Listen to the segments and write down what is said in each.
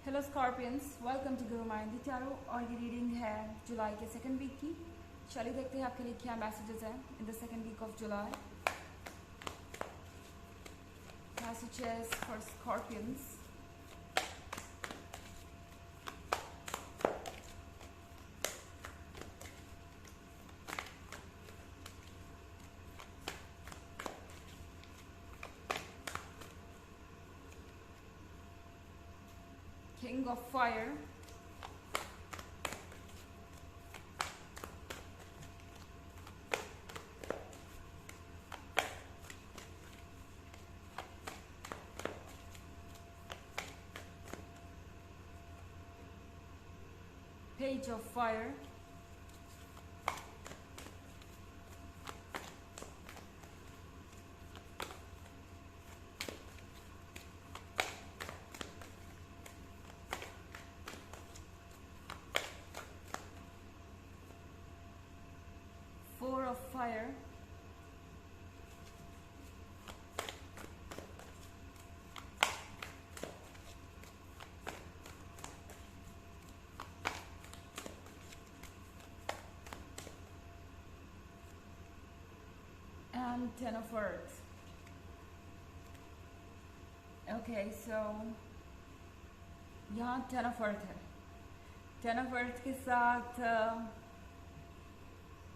Hello Scorpions, welcome to Guru mind tarot. और ये reading है जुलाई के सेकंड वीक की। चलिए देखते हैं आपके लिए क्या मैसेजेस हैं in the second week of July. Messages for Scorpions. King of Fire, Page of Fire, Four of Fire, and Ten of Earth. Okay, so यहाँ टेन ऑफ अर्थ है। टेन ऑफ अर्थ के साथ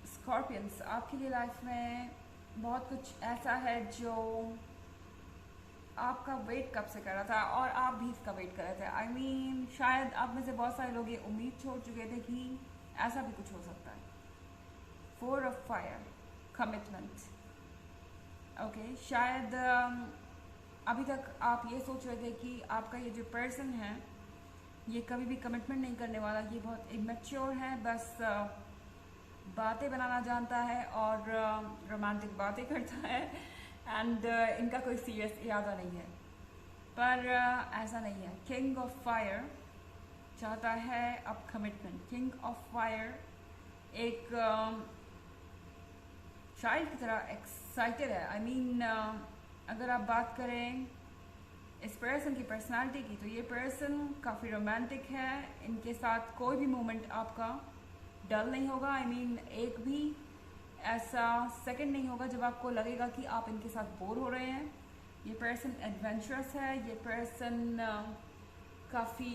Scorpions आपके लिए life में बहुत कुछ ऐसा है जो आपका वेट कब से कर रहा था और आप भी इसका वेट कर रहे थे। आई मीन शायद आप में से बहुत सारे लोग ये उम्मीद छोड़ चुके थे कि ऐसा भी कुछ हो सकता है। Four of fire, commitment. Okay, शायद अभी तक आप ये सोच रहे थे कि आपका ये जो पर्सन है ये कभी भी कमिटमेंट नहीं करने वाला, ये बहुत इमेच्योर है, बस बातें बनाना जानता है और रोमांटिक बातें करता है एंड इनका कोई सीरियस इरादा नहीं है। पर ऐसा नहीं है। किंग ऑफ फायर चाहता है अब कमिटमेंट। किंग ऑफ फायर एक शायर की तरह एक्साइटेड है। आई मीन अगर आप बात करें इस पर्सन की पर्सनालिटी की, तो ये पर्सन काफ़ी रोमांटिक है। इनके साथ कोई भी मोमेंट आपका डल नहीं होगा। आई मीन एक भी ऐसा सेकंड नहीं होगा जब आपको लगेगा कि आप इनके साथ बोर हो रहे हैं। ये पर्सन एडवेंचरस है। ये पर्सन काफ़ी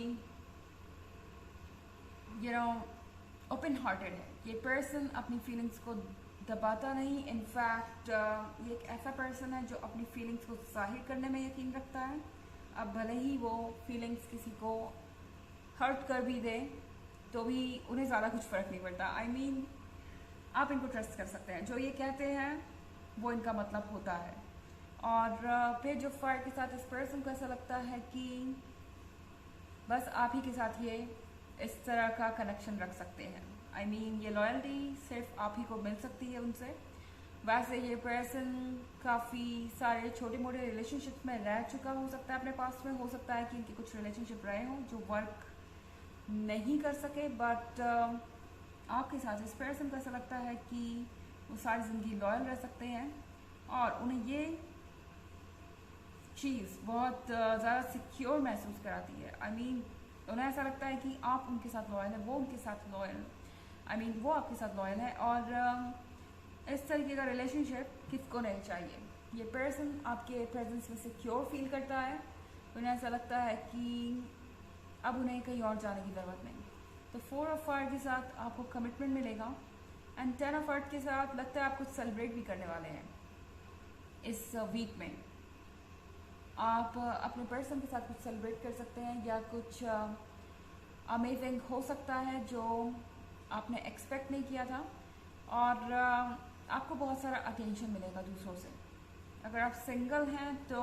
ओपन हार्टेड है। ये पर्सन अपनी फीलिंग्स को दबाता नहीं। इनफैक्ट ये एक ऐसा पर्सन है जो अपनी फीलिंग्स को जाहिर करने में यकीन रखता है। अब भले ही वो फीलिंग्स किसी को हर्ट कर भी दे तो भी उन्हें ज़्यादा कुछ फ़र्क नहीं पड़ता। आई मीन आप इनको ट्रस्ट कर सकते हैं। जो ये कहते हैं वो इनका मतलब होता है। और पेज ऑफ फायर के साथ इस पर्सन को ऐसा लगता है कि बस आप ही के साथ ये इस तरह का कनेक्शन रख सकते हैं। आई मीन ये लॉयल्टी सिर्फ आप ही को मिल सकती है उनसे। वैसे ये पर्सन काफ़ी सारे छोटे मोटे रिलेशनशिप में रह चुका हो सकता है अपने पास में। हो सकता है कि इनके कुछ रिलेशनशिप रहे हों जो वर्क नहीं कर सके, बट आपके साथ इस पर्सन को ऐसा लगता है कि वो सारी ज़िंदगी लॉयल रह सकते हैं और उन्हें ये चीज़ बहुत ज़्यादा सिक्योर महसूस कराती है। आई मीन उन्हें ऐसा लगता है कि आप उनके साथ लॉयल है, वो उनके साथ लॉयल, आई मीन वो आपके साथ लॉयल है। और इस तरीके का रिलेशनशिप किसको नहीं चाहिए। ये पर्सन आपके प्रेजेंस में सिक्योर फील करता है। उन्हें ऐसा लगता है कि अब उन्हें कहीं और जाने की ज़रूरत नहीं। तो फोर ऑफ फायर के साथ आपको कमिटमेंट मिलेगा एंड टेन ऑफ अर्थ के साथ लगता है आप कुछ सेलिब्रेट भी करने वाले हैं इस वीक में। आप अपने पर्सन के साथ कुछ सेलिब्रेट कर सकते हैं या कुछ अमेजिंग हो सकता है जो आपने एक्सपेक्ट नहीं किया था। और आपको बहुत सारा अटेंशन मिलेगा दूसरों से। अगर आप सिंगल हैं तो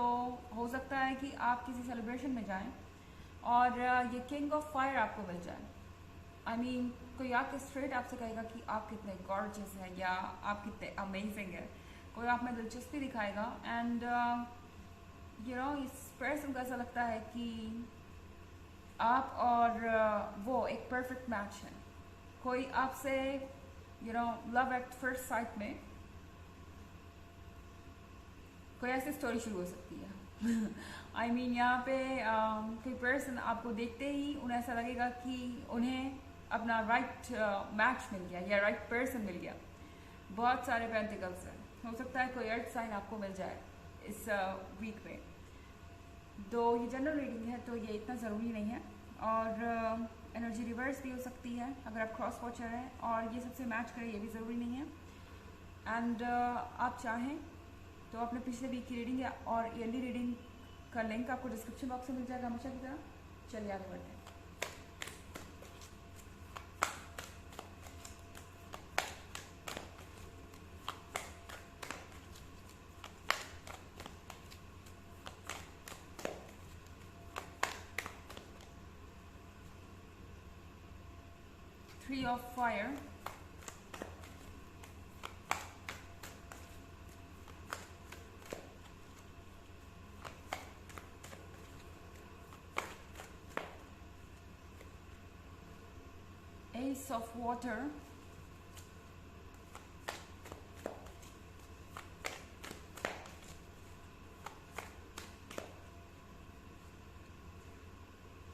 हो सकता है कि आप किसी सेलिब्रेशन में जाएं और ये किंग ऑफ फायर आपको मिल जाए। आई मीन कोई आके स्ट्रेट आपसे कहेगा कि आप कितने गॉर्जियस हैं या आप कितने अमेजिंग हैं। कोई आप में दिलचस्पी दिखाएगा एंड इस पर्सन को ऐसा लगता है कि आप और वो एक परफेक्ट मैच है। कोई आपसे लव एट फर्स्ट साइट में कोई ऐसी स्टोरी शुरू हो सकती है यहाँ पे कोई पर्सन आपको देखते ही उन्हें ऐसा लगेगा कि उन्हें अपना राइट मैच मिल गया या राइट पर्सन मिल गया। बहुत सारे पेंटिकल्स हैं, हो सकता है कोई अर्थ साइन आपको मिल जाए इस वीक में। तो ये जनरल रीडिंग है तो ये इतना ज़रूरी नहीं है, और एनर्जी रिवर्स भी हो सकती है अगर आप क्रॉस वॉचर हैं, और ये सबसे मैच करें ये भी ज़रूरी नहीं है। एंड आप चाहें तो अपने पिछले वीक की रीडिंग या और ईयरली रीडिंग का लिंक आपको डिस्क्रिप्शन बॉक्स में मिल जाएगा हमेशा की तरह। चलिए आगे बढ़ते हैं। Three of Fire, Ace of Water,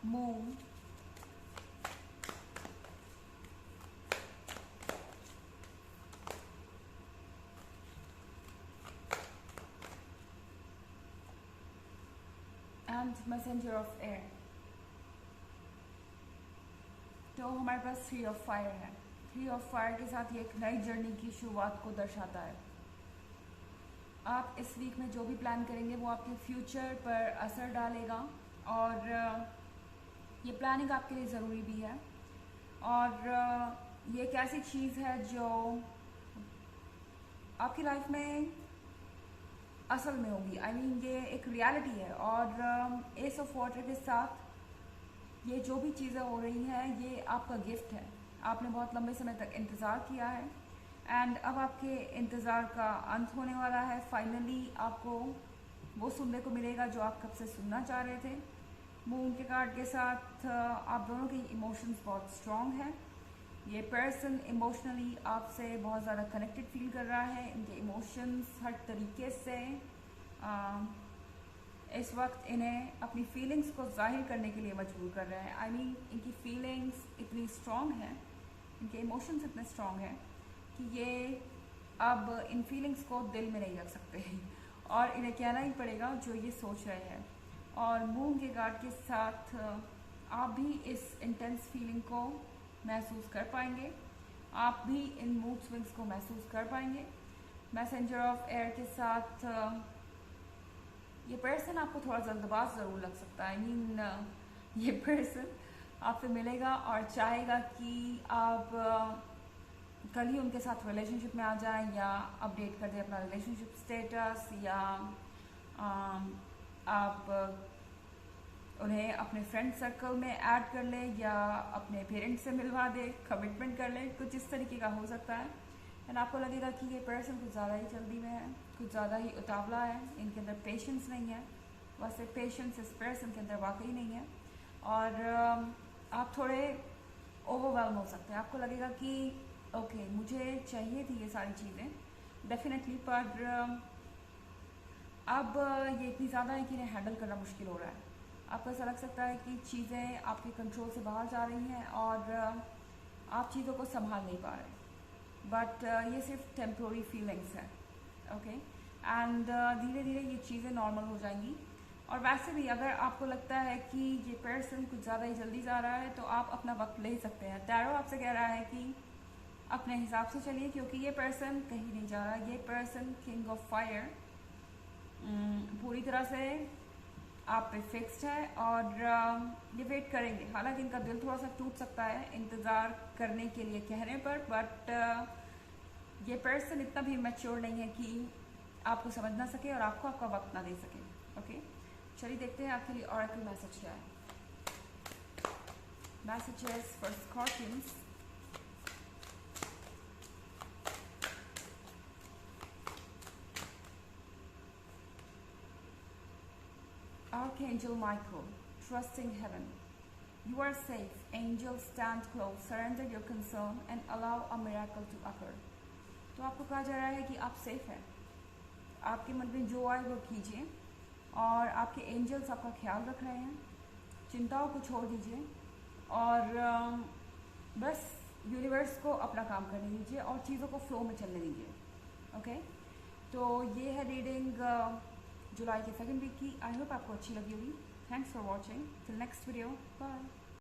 Moon, and Messenger of Air। तो हमारे पास 3 ऑफ फायर है। 3 ऑफ फायर के साथ ये एक नई जर्नी की शुरुआत को दर्शाता है। आप इस वीक में जो भी प्लान करेंगे वो आपके फ्यूचर पर असर डालेगा, और ये प्लानिंग आपके लिए ज़रूरी भी है। और ये एक ऐसी चीज़ है जो आपकी लाइफ में असल में होगी। ये एक रियलिटी है। और एस ऑफ वाटर के साथ ये जो भी चीज़ें हो रही हैं ये आपका गिफ्ट है। आपने बहुत लंबे समय तक इंतज़ार किया है, एंड अब आपके इंतज़ार का अंत होने वाला है। फाइनली आपको वो सुनने को मिलेगा जो आप कब से सुनना चाह रहे थे। मून के कार्ड के साथ आप दोनों के इमोशंस बहुत स्ट्रॉन्ग हैं। ये पर्सन इमोशनली आपसे बहुत ज़्यादा कनेक्टेड फील कर रहा है। इनके इमोशंस हर तरीके से इस वक्त इन्हें अपनी फीलिंग्स को जाहिर करने के लिए मजबूर कर रहे हैं। इनकी फीलिंग्स इतनी स्ट्रॉन्ग हैं, इनके इमोशंस इतने स्ट्रॉन्ग हैं कि ये अब इन फीलिंग्स को दिल में नहीं रख सकते और इन्हें कहना ही पड़ेगा जो ये सोच रहे हैं। और मून के कार्ड के साथ आप भी इस इंटेंस फीलिंग को महसूस कर पाएंगे, आप भी इन मूड स्विंग्स को महसूस कर पाएंगे। मैसेंजर ऑफ एयर के साथ ये पर्सन आपको थोड़ा जल्दबाज ज़रूर लग सकता है। ये पर्सन आपसे मिलेगा और चाहेगा कि आप कल ही उनके साथ रिलेशनशिप में आ जाएं, या अपडेट कर दें अपना रिलेशनशिप स्टेटस, या आप उन्हें अपने फ्रेंड सर्कल में ऐड कर लें, या अपने पेरेंट्स से मिलवा दें, कमिटमेंट कर लें। कुछ इस तरीके का हो सकता है। एंड आपको लगेगा कि ये पर्सन कुछ ज़्यादा ही जल्दी में है, कुछ ज़्यादा ही उतावला है, इनके अंदर पेशेंस नहीं है। वैसे पेशेंस इस पर्सन के अंदर वाकई नहीं है, और आप थोड़े ओवरवेल्म हो सकते हैं। आपको लगेगा कि ओके मुझे चाहिए थी ये सारी चीज़ें डेफिनेटली, पर अब ये इतनी ज़्यादा है कि इन्हें हैंडल करना मुश्किल हो रहा है। आपको ऐसा लग सकता है कि चीज़ें आपके कंट्रोल से बाहर जा रही हैं और आप चीज़ों को संभाल नहीं पा रहे। बट ये सिर्फ टेम्प्रोरी फीलिंग्स हैं, ओके। एंड धीरे धीरे ये चीज़ें नॉर्मल हो जाएंगी। और वैसे भी अगर आपको लगता है कि ये पर्सन कुछ ज़्यादा ही जल्दी जा रहा है तो आप अपना वक्त ले सकते हैं। टैरो आपसे कह रहा है कि अपने हिसाब से चलिए, क्योंकि ये पर्सन कहीं नहीं जा रहा। ये पर्सन किंग ऑफ फायर पूरी तरह से आप पे फिक्स्ड है, और ये वेट करेंगे। हालांकि इनका दिल थोड़ा सा टूट सकता है इंतज़ार करने के लिए कहने पर, बट ये पर्सन इतना भी मैच्योर नहीं है कि आपको समझ ना सके और आपको आपका वक्त ना दे सके, ओके। चलिए देखते हैं आपके लिए ऑरेकल मैसेज क्या है। Messages for Scorpions. Archangel Michael, trusting heaven. You are safe. Angels stand close. Surrender your concern and allow a miracle to occur. तो आपको कहा जा रहा है कि आप सेफ हैं। आपके मन में जो आए वो कीजिए, और आपके एंजल्स आपका ख्याल रख रहे हैं। चिंताओं को छोड़ दीजिए और बस यूनिवर्स को अपना काम करने दीजिए और चीज़ों को फ्लो में चलने दीजिए। ओके, तो ये है रीडिंग जुलाई के सेकंड वीक की। आई होप आपको अच्छी लगी होगी। Thanks for watching. Till next video, bye.